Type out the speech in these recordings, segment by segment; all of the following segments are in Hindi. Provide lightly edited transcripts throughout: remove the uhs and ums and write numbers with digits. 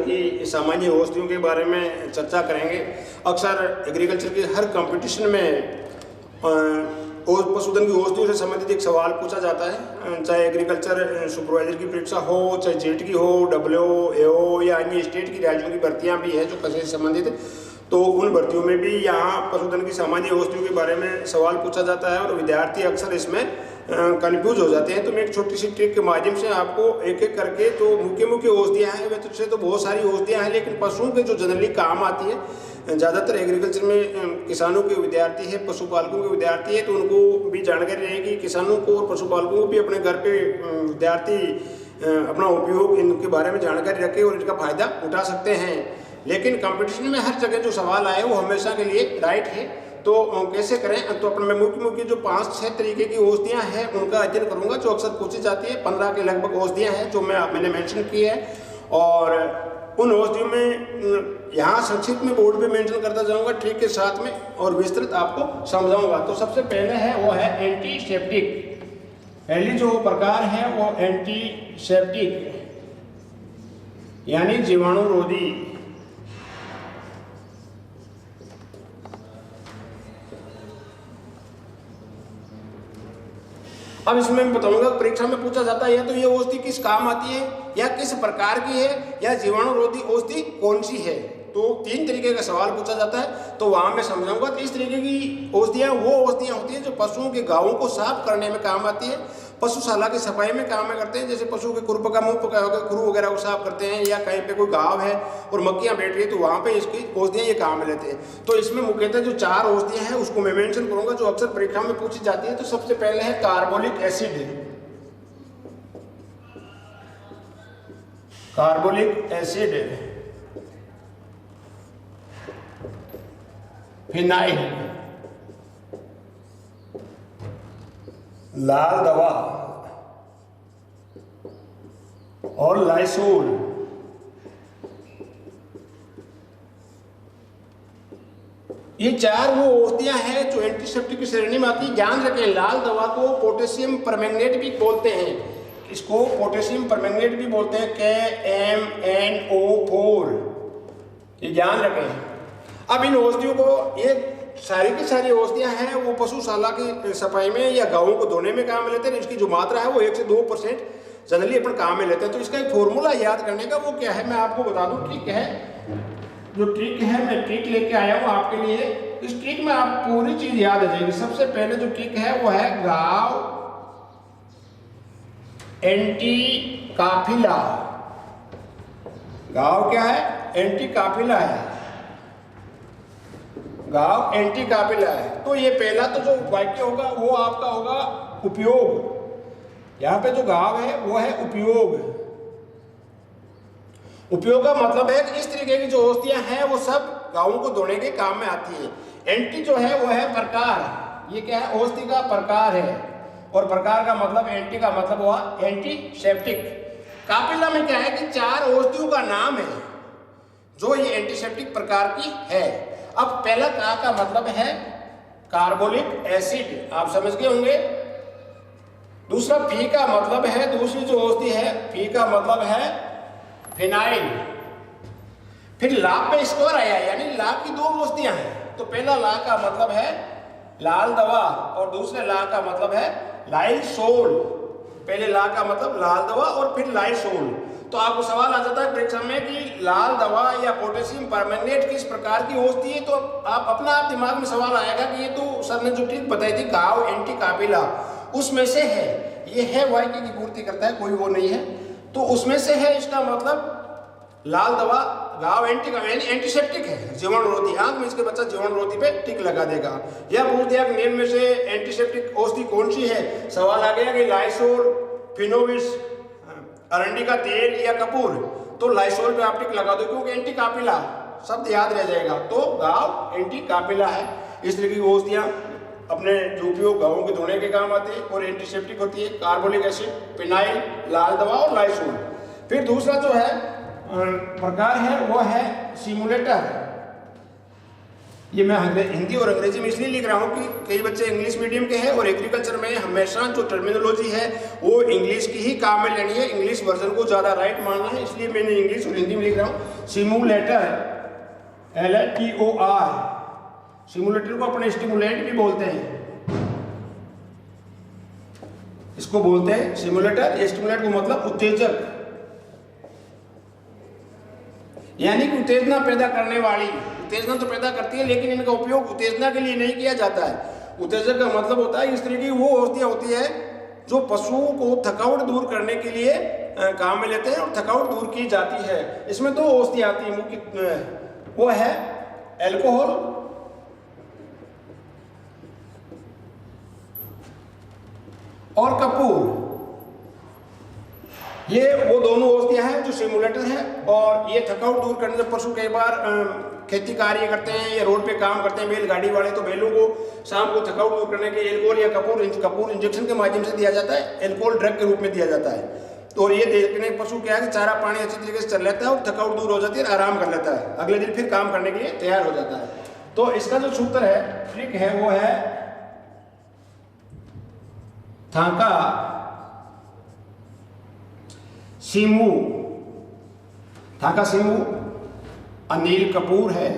की सामान्य औषधियों के बारे में चर्चा करेंगे। अक्सर एग्रीकल्चर के हर कंपटीशन में और पशुधन की औषधियों से संबंधित एक सवाल पूछा जाता है, चाहे एग्रीकल्चर सुपरवाइजर की परीक्षा हो, चाहे जेट की हो, WO या अन्य स्टेट की राज्यों की भर्तियां भी हैं जो कृषि से संबंधित, तो उन भर्तियों में भी यहाँ पशुधन की सामान्य औषधियों के बारे में सवाल पूछा जाता है और विद्यार्थी अक्सर इसमें कन्फ्यूज हो जाते हैं। तो मैं एक छोटी सी ट्रिक के माध्यम से आपको एक एक करके, तो मुख्य औषधियाँ हैं, वैसे तो बहुत सारी औषधियाँ हैं, लेकिन पशुओं के जो जनरली काम आती है, ज़्यादातर एग्रीकल्चर में किसानों के विद्यार्थी है, पशुपालकों के विद्यार्थी है, तो उनको भी जानकारी रहेगी। किसानों को और पशुपालकों को भी अपने घर पे विद्यार्थी अपना उपयोग इनके बारे में जानकारी रखे और इनका फायदा उठा सकते हैं। लेकिन कंपटीशन में हर जगह जो सवाल आए वो हमेशा के लिए राइट है, तो कैसे करें? तो अपने मैं मुख्य जो 5-6 तरीके की औषधियाँ हैं उनका अध्ययन करूँगा जो अक्सर पूछी जाती है। 15 के लगभग औषधियाँ हैं जो मैंने मेंशन की है, और उन औषधियों में यहाँ संक्षिप्त में बोर्ड पे मेंशन करता जाऊँगा ट्रिक के साथ में, और विस्तृत आपको समझाऊंगा। तो सबसे पहले है वो है एंटीसेप्टिक। पहली जो प्रकार है वो एंटीसेप्टिक यानी जीवाणुरोधी। अब इसमें मैं बताऊंगा, परीक्षा में पूछा जाता है या तो ये औषधि किस काम आती है, या किस प्रकार की है, या जीवाणुरोधी औषधि कौन सी है। तो 3 तरीके का सवाल पूछा जाता है, तो वहां मैं समझाऊंगा। तो इस तरीके की औषधियाँ वो औषधियाँ होती हैं जो पशुओं के गाँवों को साफ करने में काम आती है, पशुशाला की सफाई में काम में करते हैं। जैसे पशु के खुरपका का मुंह पका होगा, खुरू वगैरह को साफ करते हैं, या कहीं पे कोई गाँव है और मक्खियाँ बैठ रही है तो वहाँ पे इसकी औषधियाँ ये काम में लेते हैं। तो इसमें मुख्यतः जो 4 औषधियाँ हैं उसको मैं मेंशन करूँगा जो अक्सर परीक्षा में पूछी जाती है। तो सबसे पहले है carbolic acid. Carbolic acid, phenyl, लाल दवा और लाइसोल। ये 4 वो औषधियां हैं जो एंटीसेप्टिक की श्रेणी में आती है। ध्यान रखें, लाल दवा को पोटेशियम परमैंगनेट भी बोलते हैं, इसको पोटेशियम परमैंगनेट भी बोलते हैं, KMnO4, ये ध्यान रखें। अब इन औषधियों को, ये सारी की सारी औषधियाँ हैं वो पशुशाला की सफाई में या गाँवों को धोने में काम में लेते हैं। इसकी जो मात्रा है वो 1 से 2% जनरली अपन काम में लेते हैं। तो इसका एक फॉर्मूला याद करने का वो क्या है मैं आपको बता दूं। ट्रिक है, जो ट्रिक है मैं ट्रिक लेके आया हूँ आपके लिए। इस ट्रिक में आप पूरी चीज याद आ जाएगी। सबसे पहले जो ट्रिक है वो है गाव एंटी काफिला। गाव क्या है? एंटी काफिला है, गाव एंटी काफिला है। तो ये पहला तो जो वाक्य होगा वो आपका होगा उपयोग। यहाँ पे जो गाव है वो है उपयोग। उपयोग का मतलब है कि इस तरीके की जो औषधियां हैं वो सब गाँवों को धोने के काम में आती है। एंटी जो है वो है प्रकार, ये क्या है? औषधि का प्रकार है, और प्रकार का मतलब एंटी का मतलब हुआ एंटीसेप्टिक। काफिला में क्या है कि 4 औषधियों का नाम है जो ये एंटीसेप्टिक प्रकार की है। अब पहला का मतलब है कार्बोलिक एसिड, आप समझ गए होंगे। दूसरा फी का मतलब है, दूसरी जो औषधि है फी का मतलब है फिनाइल। फिर लाभ पे स्कोर आया, यानी लाभ की 2 औषधियां हैं। तो पहला ला का मतलब है लाल दवा और दूसरे ला का मतलब है लाइसोल। पहले ला का मतलब लाल दवा और फिर लाइसोल। तो आपको सवाल आ जाता है परीक्षा में कि लाल दवा या पोटेशियम परमैंगनेट किस प्रकार की औषधि है। तो आप अपना आप दिमाग में सवाल आएगा कि ये तो सर ने जो ट्रिक बताई थी गाव एंटी काफिला उसमें से है, ये है वाक्य की पूर्ति करता है, कोई वो नहीं है। तो उसमें से है, इसका मतलब लाल दवा गाव एंटी एंटीसेप्टिक है, जीवाणुरोधी। आंख में इसके बच्चा जीवाणुरोधी पे टिक लगा देगा। यह पूछ दिया कि निम्न में से एंटीसेप्टिक औषधि कौन सी है। सवाल आ गया कि लाइसोल, फिनोविस, अरंडी का तेल या कपूर। तो लाइसोल पे आप टिक लगा दो क्योंकि एंटी काफिला शब्द याद रह जाएगा। तो गाव एंटी काफिला है। इस तरह की औषधियां अपने जो उपयोग गाँवों के धोने के काम आते हैं और एंटीसेप्टिक होती है। कार्बोलिक एसिड, फिनाइल, लाल दवा और लाइसोल। फिर दूसरा जो है प्रकार है वो है सिमुलेटर। ये मैं हिंदी और अंग्रेजी में इसलिए लिख रहा हूँ कि कई बच्चे इंग्लिश मीडियम के हैं और एग्रीकल्चर में हमेशा जो टर्मिनोलॉजी है वो इंग्लिश की ही काम में लेनी है, इंग्लिश वर्जन को ज़्यादा राइट मानना है, इसलिए मैंने इंग्लिश और हिंदी में लिख रहा हूँ। सिमुलेटर, LATOR, सिमुलेटर को अपने स्टिमुलेंट भी बोलते हैं, इसको बोलते हैं सिमुलेटर। स्टिमुलेंट को मतलब उत्तेजक, यानी कि उत्तेजना पैदा करने वाली। उत्तेजना तो पैदा करती है लेकिन इनका उपयोग उत्तेजना के लिए नहीं किया जाता है। उत्तेजक का मतलब होता है इस तरह की वो औषधियाँ होती है जो पशुओं को थकावट दूर करने के लिए काम में लेते हैं और थकावट दूर की जाती है। इसमें दो औषधियाँ आती है मुख्य, वो है एल्कोहल और कपूर। ये वो दोनों औषधियाँ हैं जो सिमुलेटर है और ये थकावट दूर करने से पशु कई बार खेती कार्य करते हैं या रोड पे काम करते हैं, बैलगाड़ी वाले, तो बैलों को शाम को थकावट दूर करने के लिए एल्कोहल या कपूर इंजेक्शन के माध्यम से दिया जाता है, एल्कोहल ड्रग के रूप में दिया जाता है। तो और ये देखने पशु क्या है कि चारा पानी अच्छी तरीके से चल लेता है और थकावट दूर हो जाती है, आराम कर लेता है, अगले दिन फिर काम करने के लिए तैयार हो जाता है। तो इसका जो सूत्र है, ट्रिक है, वो है थाका सिमू। थाका सिमू अनिल कपूर है।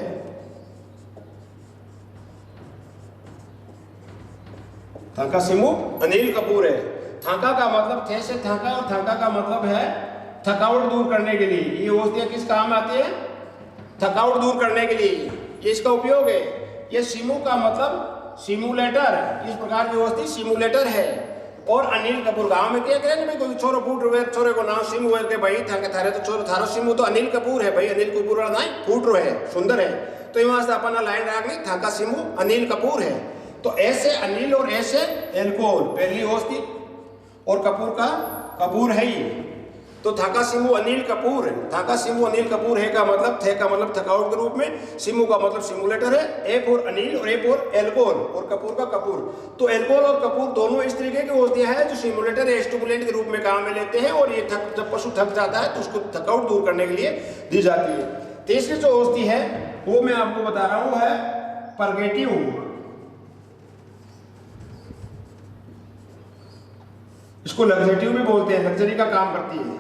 थाका सिमू अनिल कपूर है। थाका का मतलब थे से थाका और थाका का मतलब है थकावट दूर करने के लिए। ये औषधियाँ किस काम आती है? थकावट दूर करने के लिए ये इसका उपयोग है। ये सिमू का मतलब सिमुलेटर, इस प्रकार की औषधि सिमुलेटर है। और अनिल कपूर गांव में क्या करें भाई, कोई छोरो फूट रहे, छोरे को नाम सिमू है के भाई थाके थारे तो छोरो थारो सिमू तो अनिल कपूर है भाई, अनिल कपूर वाला नहीं फूट रहे है, सुंदर है, तो यहाँ से अपना लाइन रखनी थाका सिमू अनिल कपूर है। तो ऐसे अनिल और ऐसे एल्कोहल पहली औषधि और कपूर का कपूर है ही। तो थाका सिमू अनिल कपूर है। थाका सिमू अनिल कपूर है का मतलब, थे का मतलब थकावट के रूप में, सिमू का मतलब सिमुलेटर है, एक और अनिल और एक और एल्कोहल और कपूर का कपूर। तो एल्कोहल और कपूर दोनों इस तरीके की औषधियां हैं जो सिमुलेटर या स्टिमुलेंट के रूप में काम में लेते हैं और ये जब पशु थक जाता है तो उसको थकावट दूर करने के लिए दी जाती है। तीसरी जो औषधि है वो मैं आपको बता रहा हूँ है परगेटिव। इसको लग्जेटिव भी बोलते हैं, लग्जरी का काम करती है।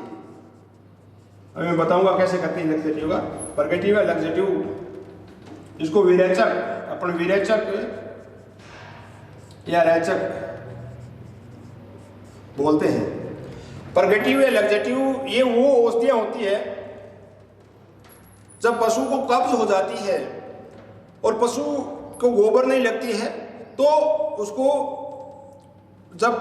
अभी मैं बताऊंगा कैसे करती है लग्जेटिव का। परगेटिव है लग्जेटिव। इसको विरेचक, अपन विरेचक या रेचक बोलते हैं। परगेटिव या लग्जेटिव ये वो औषधियां होती है जब पशु को कब्ज हो जाती है और पशु को गोबर नहीं लगती है तो उसको जब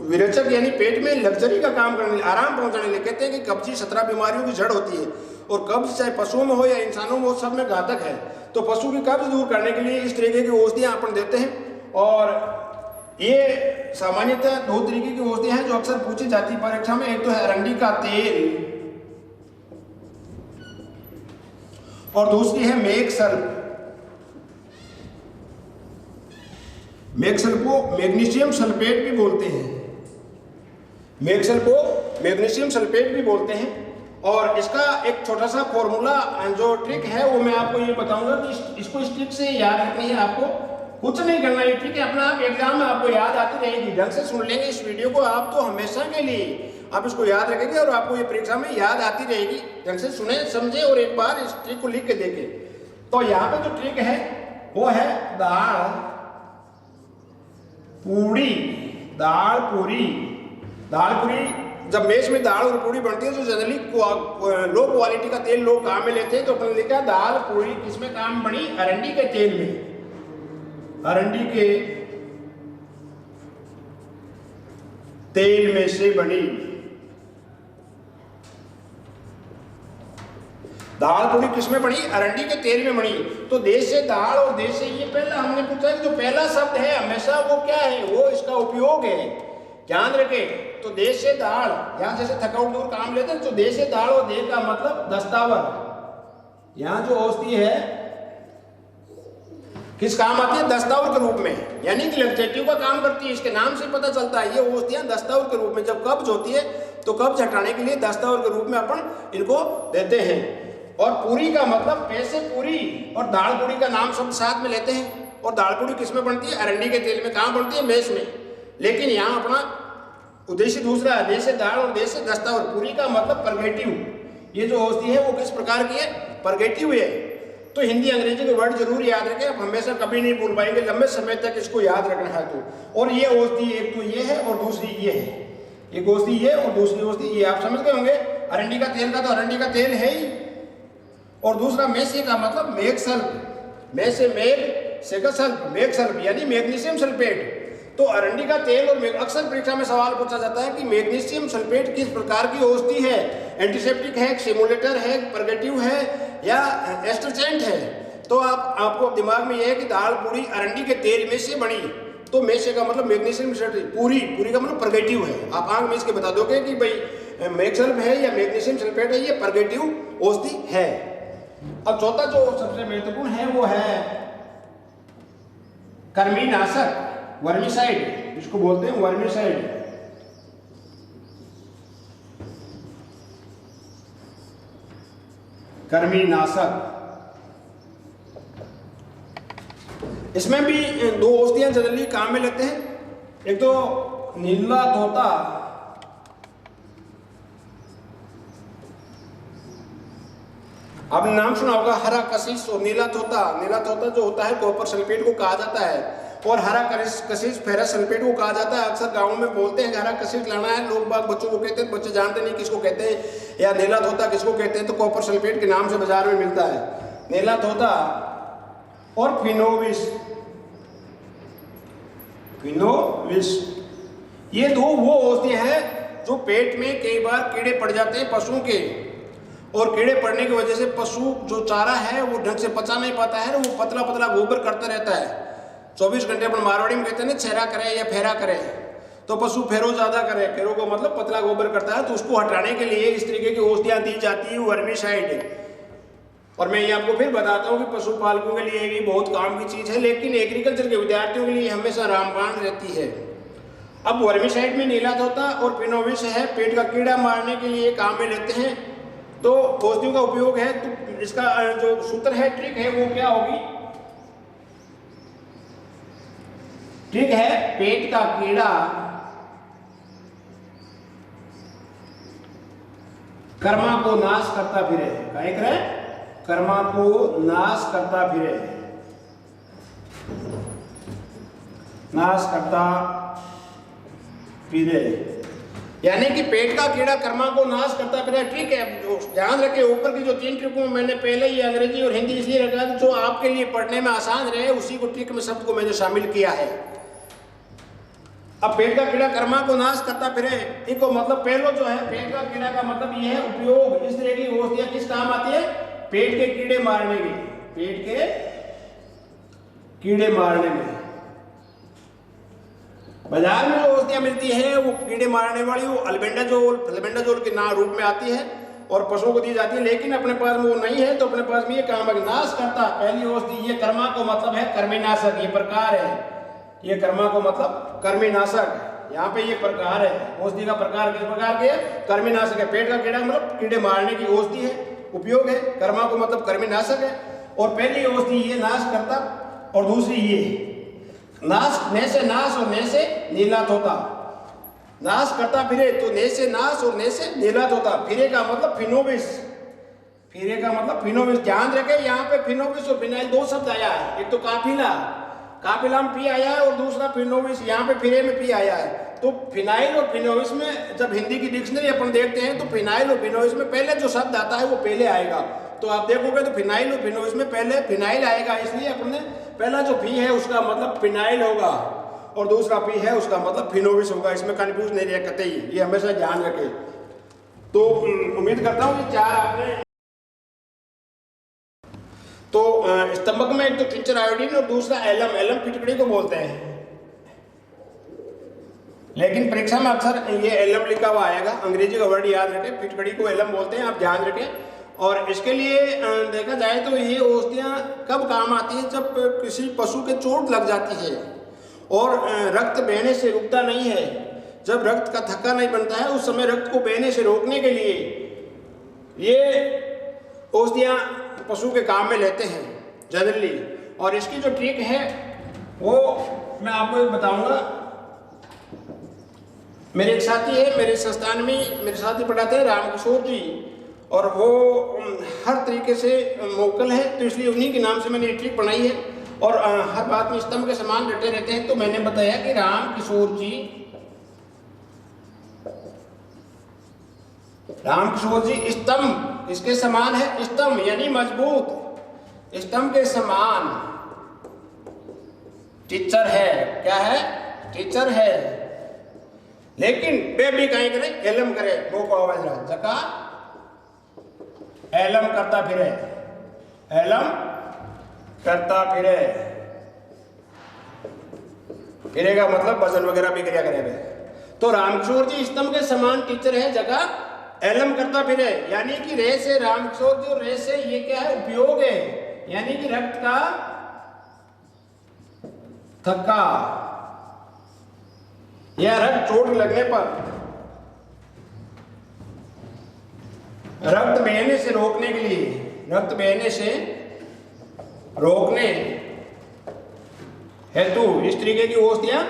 विरेचक यानी पेट में लग्जरी का काम करने, आराम पहुंचाने लिए, कहते हैं कि कब्जी 17 बीमारियों की जड़ होती है और कब्ज चाहे पशुओं में हो या इंसानों में हो, सब में घातक है। तो पशु की कब्ज दूर करने के लिए इस तरीके की औषधियां अपन देते हैं। और ये सामान्यतः दो तरीके की औषधियां हैं जो अक्सर पूछी जाती है परीक्षा में। एक तो है अरंडी का तेल और दूसरी है मेगसल्फ। मेगसल्फ को मैग्नीशियम सल्फेट भी बोलते हैं। मेगसल्फ को मैग्नीशियम सल्फेट भी बोलते हैं। और इसका एक छोटा सा फॉर्मूला जो ट्रिक है वो मैं आपको ये बताऊंगा कि इसको इस ट्रिक से याद रखनी है। आपको कुछ नहीं करना है, ठीक है, अपना आप एग्जाम में आपको याद आती रहेगी। ढंग से सुन लेंगे इस वीडियो को आप तो हमेशा के लिए आप इसको याद रखेंगे और आपको ये परीक्षा में याद आती रहेगी। ढंग से सुने समझे और एक बार इस ट्रिक को लिख के देखें। तो यहाँ पे जो ट्रिक है वो है दाल पूड़ी। दाल पूरी, दाल पूरी जब मेज में दाल और पूड़ी बनती है तो जनरली लो क्वालिटी का तेल लोग काम में लेते हैं। तो अपन लिखा दाल पूड़ी किसमें काम बनी? अरंडी के तेल में। अरंडी के तेल में से बनी दाल पूड़ी किसमें बनी? अरंडी के तेल में बनी। तो देश से दाल और देश से ये पहला हमने पूछा कि जो पहला शब्द है हमेशा वो क्या है? वो इसका उपयोग है, ध्यान रखें। तो देश से दाल, यहां जैसे थकावट दूर काम लेते हैं तो देश से दाल और दे का मतलब दस्तावर। यहां जो औषधि है किस काम आती है? दस्तावर के रूप में, यानी कि लग्जेटिव का काम करती है। इसके नाम से पता चलता है ये औषधियां दस्तावर के रूप में, जब कब्ज होती है तो कब्ज हटाने के लिए दस्तावर के रूप में अपन इनको देते हैं। और पूरी का मतलब पे से पूरी और दाल पूरी का नाम शब्द साथ में लेते हैं। और दाल पूरी किस में बनती है? अरंडी के तेल में। कहाँ बनती है? मेस में। लेकिन यहाँ अपना उद्देश्य दूसरा है, दे से दाल और दे से दस्ता। और पूरी का मतलब परगेटिव। ये जो औषधि है वो किस प्रकार की है? परगेटिव है। तो हिंदी अंग्रेजी के वर्ड जरूर याद रखें, आप हमेशा कभी नहीं भूल पाएंगे, लंबे समय तक इसको याद रखना है तो। और ये औषधि एक तो ये है और दूसरी ये है। एक औषधि ये और दूसरी औषधि ये, आप समझ गए होंगे। अरंडी का तेल का तो अरंडी का तेल है ही। और दूसरा मेसे का मतलब मेघ सल्फ। में से मेघ से का सल्फ, मेघ सल्फ यानी मैग्नीशियम सल्फेट। तो अरंडी का तेल और अक्सर परीक्षा में सवाल पूछा जाता है कि मैग्नीशियम सल्फेट किस प्रकार की औषधि है? एंटीसेप्टिक है, सिमुलेटर है, परगेटिव है या एस्ट्रजेंट है? तो आपको दिमाग में यह है कि दाल पूरी अरंडी के तेल में से बनी। तो में से का मतलब मैग्नीशियम सल्फेट, पूरी का मतलब परगेटिव है। आप आंख में इसके बता दोगे कि भाई मेघ सल्फ है या मैग्नीशियम सल्फेट है, ये परगेटिव औषधि है। अब चौथा जो सबसे महत्वपूर्ण है वो है कृमिनाशक, वर्मीसाइड, इसको बोलते हैं वर्मीसाइड। कृमिनाशक, इसमें भी दो औषधियां जनरली काम में लेते हैं। एक तो नीला तोता, आपने नाम सुना होगा हरा कशिश और नीला तोता। नीला तोता जो होता है कॉपर सल्फेट को कहा जाता है और हरा कशिश फेरस सल्फेट को कहा जाता है। अक्सर गांवों में बोलते हैं कि हरा कशिश लाना है, लोग बाग बच्चों को कहते हैं, बच्चे जानते नहीं किसको कहते हैं या नीला तोता किसको कहते हैं। तो कॉपर सल्फेट के नाम से बाजार में मिलता है नीला तोता। और फिनोविस, ये दो वो औषधियां हैं जो पेट में कई बार कीड़े पड़ जाते हैं पशुओं के, और कीड़े पड़ने की वजह से पशु जो चारा है वो ढंग से पचा नहीं पाता है, वो पतला पतला गोबर करता रहता है। 24 घंटे अपन मारवाड़ी में कहते हैं ना, छेरा करे या फेरा करे। तो पशु फेरो ज्यादा करे, फेरो को मतलब पतला गोबर करता है, तो उसको हटाने के लिए इस तरीके की औषधियां दी जाती है वर्मीसाइड। और मैं ये आपको फिर बताता हूँ कि पशुपालकों के लिए भी बहुत काम की चीज है, लेकिन एग्रीकल्चर के विद्यार्थियों के लिए हमेशा रामबाण रहती है। अब वर्मीसाइड में नीला तोता और फिनोविस है, पेट का कीड़ा मारने के लिए काम में लेते हैं। तो औषधियों का उपयोग है, तो इसका जो सूत्र है, ट्रिक है, वो क्या होगी? ट्रिक है पेट का कीड़ा कर्मा को नाश करता फिरे। क्या करे? कर्मा को नाश करता फिरे, नाश करता फिरे, यानी कि पेट का कीड़ा कर्मा को नाश करता फिरे। ठीक है, ध्यान रखें ऊपर की जो 3 ट्रिकों में मैंने पहले ही अंग्रेजी और हिंदी इसलिए रखा है जो आपके लिए पढ़ने में आसान रहे, उसी को ट्रिक में शब्द को मैंने शामिल किया है। अब पेट का कीड़ा कर्मा को नाश करता फिरे, इनको मतलब पहलो जो है पेट का कीड़ा का मतलब ये है उपयोग। इस तरह की औषधियां किस काम आती है? पेट के कीड़े मारने के, पेट के कीड़े मारने में। बाजार में जो औषधियां मिलती हैं वो कीड़े मारने वाली, वो अल्बेंडाजोल के नाम रूप में आती है और पशुओं को दी जाती है। लेकिन अपने पास में वो नहीं है, तो अपने पास में ये काम है नाश करता। पहली औषधि ये कर्मा को मतलब है कृमिनाशक, ये प्रकार है। ये कर्मा को मतलब कृमिनाशक, यहाँ पे ये प्रकार है। औषधि का प्रकार किस प्रकार के है? कृमिनाशक है। पेट का कीड़ा मतलब कीड़े मारने की औषधि है, उपयोग है। कर्मा को मतलब कृमिनाशक है। और पहली औषधि ये नाश करता और दूसरी ये नाश, ने से नाश और ने से नीला तोता। नाश करता फिरे, तो ने से नाश और ने से नीला तोता। फिरे का मतलब फिनोविस, फिरे का मतलब फिनोविस। ध्यान रखें यहाँ पे फिनोविस और फिनाइल दो शब्द आया है। एक तो काफिला में पी आया है और दूसरा फिनोविस, यहाँ पे फिरे में पी आया है। तो फिनाइल और फिनोविस में जब हिंदी की डिक्शनरी अपन देखते हैं तो फिनाइल और फिनोविस में पहले जो शब्द आता है वो पहले आएगा। तो आप देखोगे तो फिनाइल और फिनोविस में पहले फिनाइल आएगा, इसलिए अपने पहला जो फी है उसका मतलब फिनाइल होगा और दूसरा फी है उसका मतलब फिनोविस होगा। इसमें कंफ्यूज नहीं रह कतई, ये हमेशा ध्यान रखें। तो उम्मीद करता हूँ कि 4 आपने तो स्तंभक में एक तो टिंचर आयोडीन और दूसरा एलम फिटकड़ी को बोलते हैं, लेकिन परीक्षा में अक्सर ये एलम लिखा हुआ आएगा। अंग्रेजी का वर्ड याद रखें, फिटकड़ी को एलम बोलते हैं, आप ध्यान रखें। और इसके लिए देखा जाए तो ये औषधियाँ कब काम आती है? जब किसी पशु के चोट लग जाती है और रक्त बहने से रुकता नहीं है, जब रक्त का थक्का नहीं बनता है, उस समय रक्त को बहने से रोकने के लिए ये औषधियाँ पशु के काम में लेते हैं जनरली। और इसकी जो ट्रिक है वो मैं आपको बताऊंगा। मेरे एक साथी है, मेरे संस्थान में मेरे साथी पढ़ाते हैं रामकिशोर जी, और वो हर तरीके से मोकल है, तो इसलिए उन्हीं के नाम से मैंने ये ट्रिक बनाई है। और हर बात में स्तंभ के समान डटे रहते हैं। तो मैंने बताया कि रामकिशोर जी स्तंभ इसके समान है, स्तंभ यानी मजबूत, स्तंभ के समान टीचर है। क्या है? टीचर है। लेकिन वे भी कहीं करे एलम करे, वो को आवाज रहा जका एलम करता फिरे, एलम करता फिरे। फिरेगा मतलब वजन वगैरह भी क्रिया करेगा। तो रामकिशोर जी स्तंभ के समान टीचर है, जगह एलम करता फिरे, यानी कि रे से रामकिशोर जी और रे से ये क्या है? उपयोग है, यानी कि रक्त का थक्का या रक्त चोट लगने पर रक्त बहने से रोकने के लिए, रक्त बहने से रोकने हेतु इस तरीके की औषधियां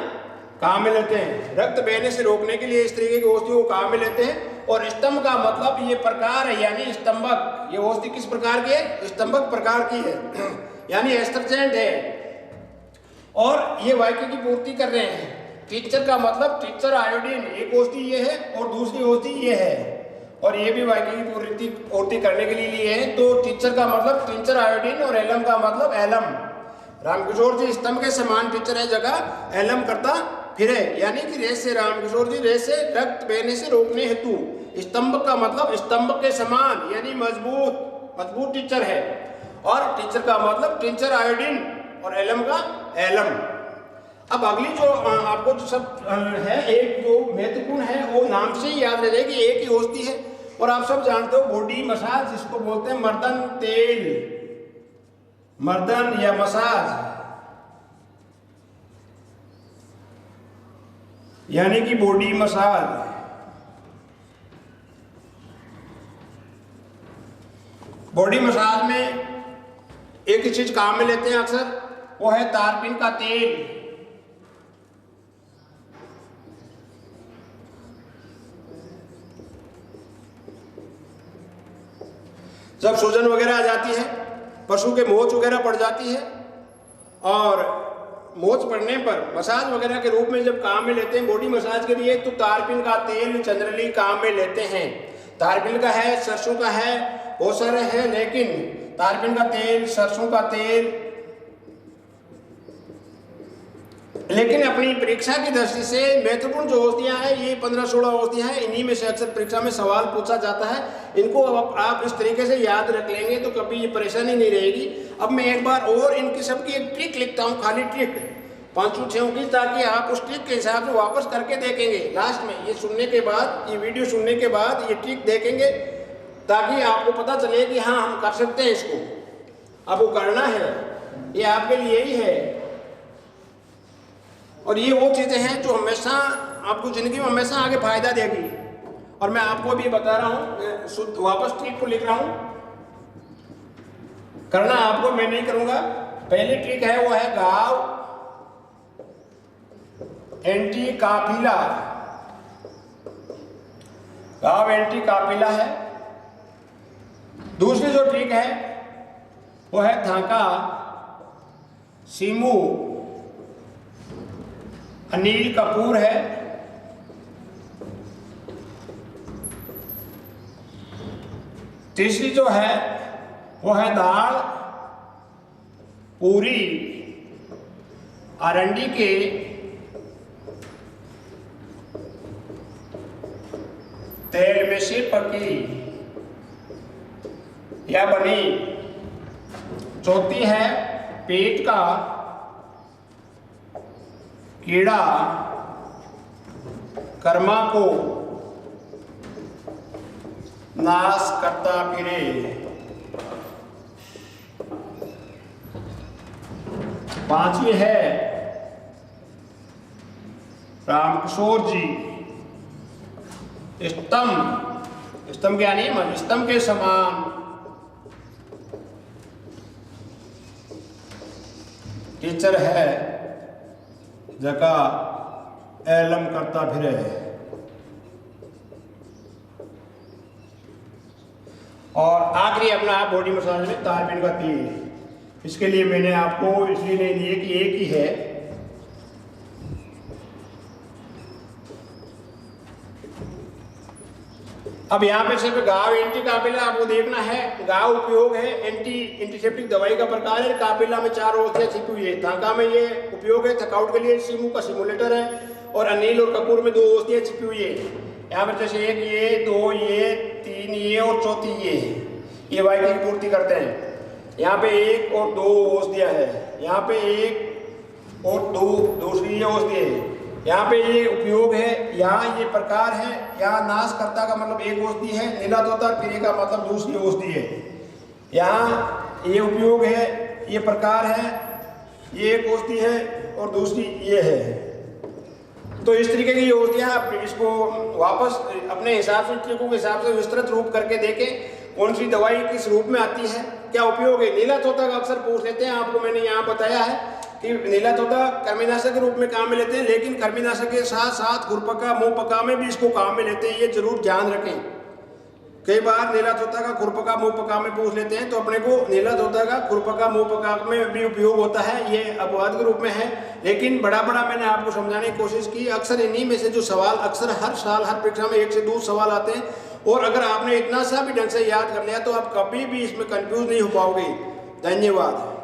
काम में लेते हैं। रक्त बहने से रोकने के लिए इस तरीके की औषधियों को काम में लेते हैं। और स्तंभ का मतलब ये प्रकार है, यानी स्तंभक। ये औषधि किस प्रकार की है? स्तंभक प्रकार की है, यानी एस्ट्रजेंट है, और ये वाक्य की पूर्ति कर रहे हैं। टीचर का मतलब टीचर आयोडीन, एक औषधि ये है और दूसरी औषधि ये है, और ये भी वाक्य की पूर्ति करने के लिए है। तो टीचर का मतलब टीचर आयोडीन और एलम का मतलब एलम। रामकिशोर जी स्तंभ के समान टीचर है, जगह एलम करता फिरे, यानी कि रे से रामकिशोर जी रे से रक्त बहने से रोकने हेतु। स्तंभ का मतलब स्तंभ के समान, यानी मजबूत टीचर है। और टीचर का मतलब टीचर आयोडीन और एलम का एलम। अब अगली जो आपको जो सब है, एक जो महत्वपूर्ण है वो नाम से ही याद रहे कि एक ही औषधि है। और आप सब जानते हो बॉडी मसाज, जिसको बोलते हैं मर्दन तेल, मर्दन या मसाज, यानी कि बॉडी मसाज। बॉडी मसाज में एक ही चीज काम में लेते हैं अक्सर, वो है तारपीन का तेल। जब सूजन वगैरह आ जाती है, पशु के मोच वगैरह पड़ जाती है, और मोच पड़ने पर मसाज वगैरह के रूप में जब काम में लेते हैं बॉडी मसाज के लिए, तो तारपीन का तेल जनरली काम में लेते हैं। तारपीन का है, सरसों का है, बहुत सारे हैं, लेकिन तारपीन का तेल, सरसों का तेल, लेकिन अपनी परीक्षा की दृष्टि से महत्वपूर्ण जो औषधियां हैं, ये 15-16 औषधियां हैं। इन्हीं में से अक्सर परीक्षा में सवाल पूछा जाता है। इनको अब आप इस तरीके से याद रख लेंगे तो कभी ये परेशानी नहीं रहेगी। अब मैं एक बार और इनकी सबकी एक ट्रिक लिखता हूँ, खाली ट्रिक 5-6 की, ताकि आप उस ट्रिक के हिसाब से वापस करके देखेंगे। लास्ट में ये सुनने के बाद, ये वीडियो सुनने के बाद ये ट्रिक देखेंगे, ताकि आपको पता चले कि हाँ हम कर सकते हैं इसको। आपको करना है, ये आपके लिए ही है। और ये वो चीज़ें हैं जो हमेशा आपको ज़िंदगी में हमेशा आगे फायदा देगी। और मैं आपको भी बता रहा हूँ, वापस ट्रिक को लिख रहा हूँ। करना आपको, मैं नहीं करूँगा। पहली ट्रिक है वो है गाव एंटी काफिला। गाव एंटी काफिला है। दूसरी जो ट्रिक है वो है थाका सीमू अनिल कपूर है। तीसरी जो है वो है दाल पूरी अरंडी के तेल में से पकी या बनी। चौथी है पेट का कीड़ा कर्मा को नाश करता फिरे। पांचवी है रामकिशोर जी स्तंभ। स्तंभ यानी स्तंभ के समान टीचर है जका एलम करता फिरे। और आखिरी अपना आप बॉडी मसाज में तारबीन का तीर, इसके लिए मैंने आपको इसलिए नहीं दिए कि एक ही है। अब यहाँ पे सिर्फ घाव एंटी कापिला आपको देखना है। घाव उपयोग है एंटीसेप्टिक दवाई का प्रकार है। कापिला में 4 औषधियाँ छिपी हुई है। थाका में ये उपयोग है थकाउट के लिए, सीमू का सिमुलेटर है, और अनिल और कपूर में 2 औषधियाँ छिपी हुई है। यहाँ पर जैसे 1 ये, 2 ये, 3 ये और चौथी ये वायु की पूर्ति करते हैं। यहाँ पे 1 और 2 औषधियाँ है। यहाँ पे 1 और 2 दूसरी ये औषधि है। यहाँ पे ये उपयोग है, यहाँ ये प्रकार है, यहाँ नाशकर्ता का मतलब एक औषधि है, नीला तोता प्रिय का मतलब दूसरी औषधि है। यहाँ ये उपयोग है, ये प्रकार है, ये एक औषधि है और दूसरी ये है। तो इस तरीके की औषधियाँ आप इसको वापस अपने हिसाब से ट्रिकों के हिसाब से विस्तृत रूप करके देखें कौन सी दवाई किस रूप में आती है, क्या उपयोग है। नीला तोता का अक्सर पूछ लेते हैं, आपको मैंने यहाँ बताया है कि नीला तोता कृमिनाशक के रूप में काम में लेते हैं, लेकिन कृमिनाशक के साथ साथ खुरपका मुंहपका में भी इसको काम में लेते हैं, ये जरूर ध्यान रखें। कई बार नीला तोता का खुरपका मुंहपका में पूछ लेते हैं, तो अपने को नीला तोता का खुरपका मुंहपका में भी उपयोग होता है, ये अपवाद के रूप में है। लेकिन बड़ा मैंने आपको समझाने की कोशिश की। अक्सर इन्हीं में से जो सवाल अक्सर हर साल हर परीक्षा में 1 से 2 सवाल आते हैं, और अगर आपने इतना सा भी ढंग से याद कर लिया तो आप कभी भी इसमें कंफ्यूज नहीं हो पाओगे। धन्यवाद।